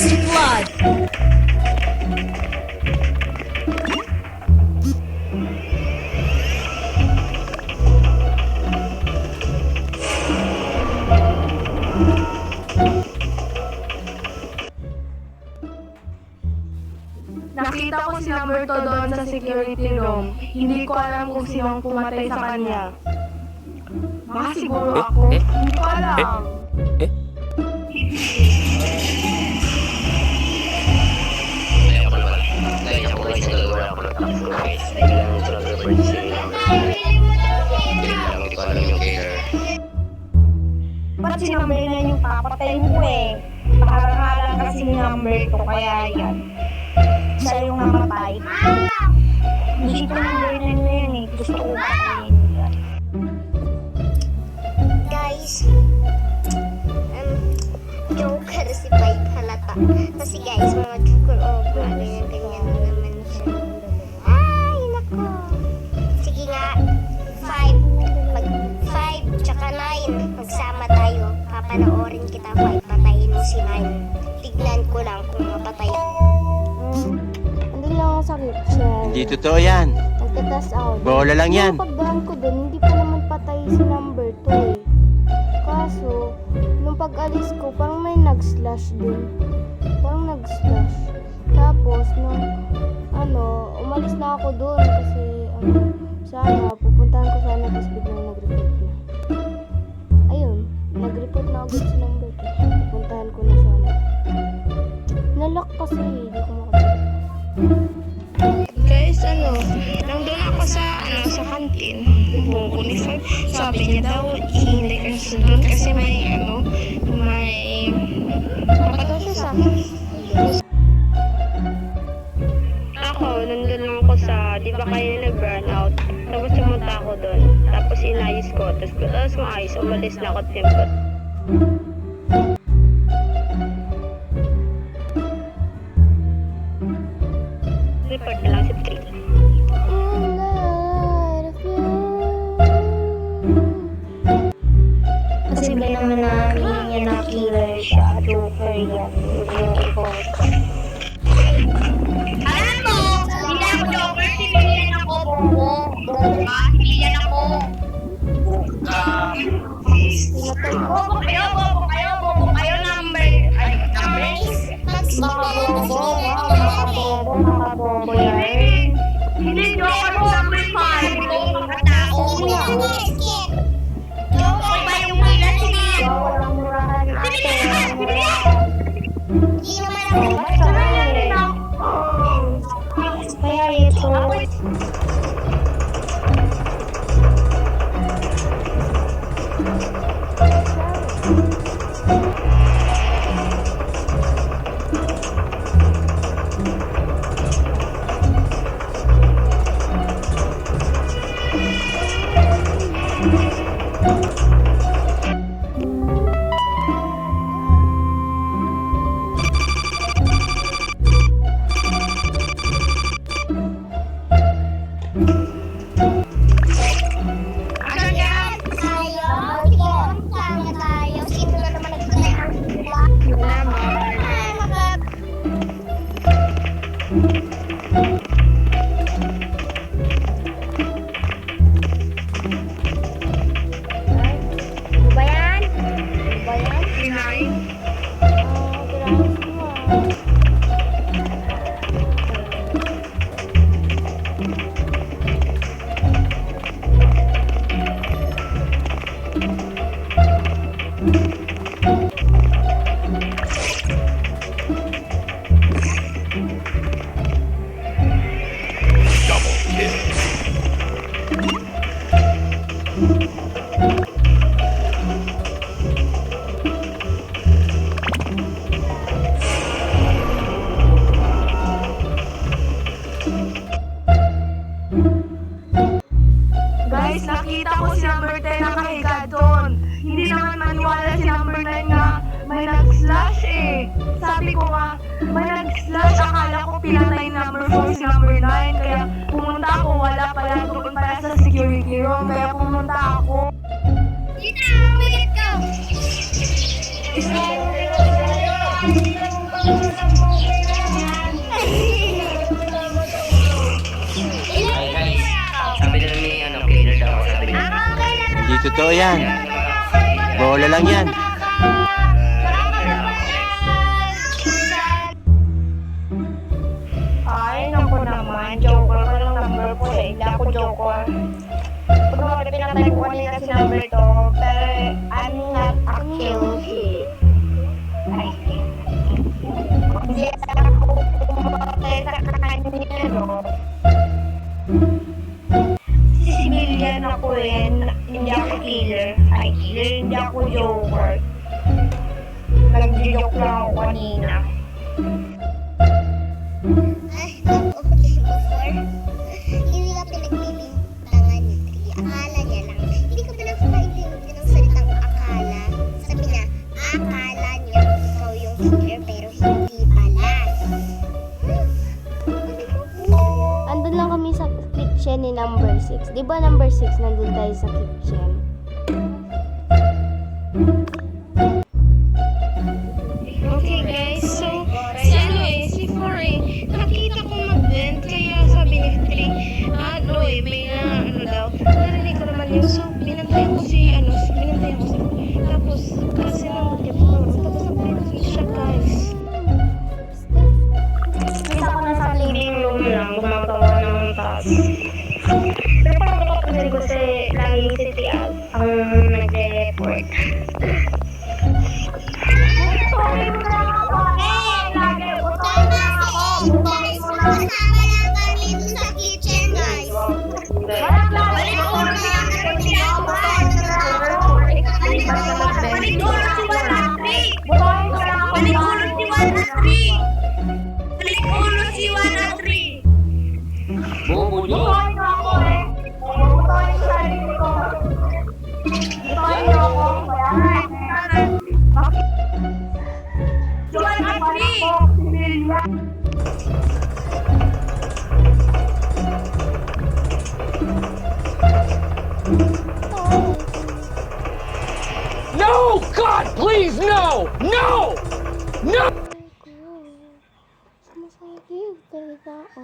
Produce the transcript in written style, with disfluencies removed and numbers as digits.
First blood. Nakita ko si Lamberto doon sa security room. Hindi ko alam kung sinong pumatay sa kanya. Baka siguro ako. Hindi ko alam. Ba't si number 9 yung papatayin ko eh? Parang kasi ni number 2 kaya yan. Siya yung namatay. Hindi ko number 9 na yan eh. Gusto ko patayin yan. Guys, joker si Pipe halata. Kasi guys, mga joker ganyan na naman siya. Ay, nako. Sige nga, 5 tsaka 9, magsama tayo. Papanoorin kita, 5. Patayin mo si 9. Tignan ko lang kung mapatay. Andun lang ako sa kitchen. Hindi totoo yan. Nagtatas ako. Bola lang yan. Yung pagdaan ko dun, hindi pa naman patay si number 2 eh. Kaso, nung pag-alis ko, parang may nag-slash dun. Parang nag-slash. Tapos, nung, umalis na ako dun kasi, sana, pupuntahan ko sana, tapos biglang nag-report na. Ayun, nag-report na agad si number 2. Pupuntahan ko na sana. Nalock kasi, hindi ko makapag. Guys, nandun ako sa kantin. Buong ko ni Fab. Sabi niya daw, ihintay ka siya doon kasi may kapatid siya sa akin. Ako, nandun lang ako sa, di ba kayo nag-burnout? Tapos pumunta ako doon. Tapos inayos ko. Tapos maayos, umalis na ako tempo. Report na lang si Tri. Posible naman na hindi niya na killer siya. Joker yan. Yung imposter. Alam mo, hindi ako joker, sinilihan ako, bobo. Sinilihan ako. Bobo kayo, number is Makabobo yan. Hindi joker ko number 5. tao. Joker ba yung bilang sinilihan? Walang murahan ate. Hindi naman ako. Kaya ito. Tayo. Sino na naman nagpatay ang bula? Ano ba yan? Ano ba yan? Kinain. Kirahin mo ah. Guys, nakita ko si number 10 nakahiga doon. Hindi naman maniwala si number 9 nga may nag-slash eh. Sabi ko nga, may nag-slash. Akala ko pinatay number 4 si number 9. Kaya pumunta ako, wala pala doon pala sa security room. Kaya pumunta ako. Dito, wait go! totoo yan. Bola lang yan. Ay, naku naman. Joker ka lang number ko eh. Hindi ako joker. Pero pinatay ko kanina si number to. Pero I'm not a guilty. Ay, hindi ako pumatay sa kanya, no? Si civilian ako eh. Hindi ako killer. Ay, killer. Hindi ako joker. Nag-joke lang ako kanina. Ay, okay, before. Hindi ka pinagbibintangan ni Tri. Akala niya lang. Hindi ka ba nagpapaintindi ng salitang akala? Sabi na, akala niya ikaw yung killer pero hindi pala. Andun lang kami sa kitchen ni number 6. Di ba number 6 nandun tayo sa kitchen? Okay guys, so si Foray, nakita ko mag-vent, kaya sabi ni Tri, may daw, narinig ko naman yun, so binantay ko si, tapos, kasi nang tapos nag-vent siya guys. Kita ko na sa living room lang, gumagawa ng task. Pero parang kapag ko kasi laging si Tiaz ang nagre-report. Guys, kasama lang kami dun sa kitchen, guys. Balik ulo na yung nagsiyawan. Balik ulo si 103. Balik ulo si 103. Balik ulo si 103. Bobo nyo. No! God, please, no! No! No! Sumasakit talaga ako.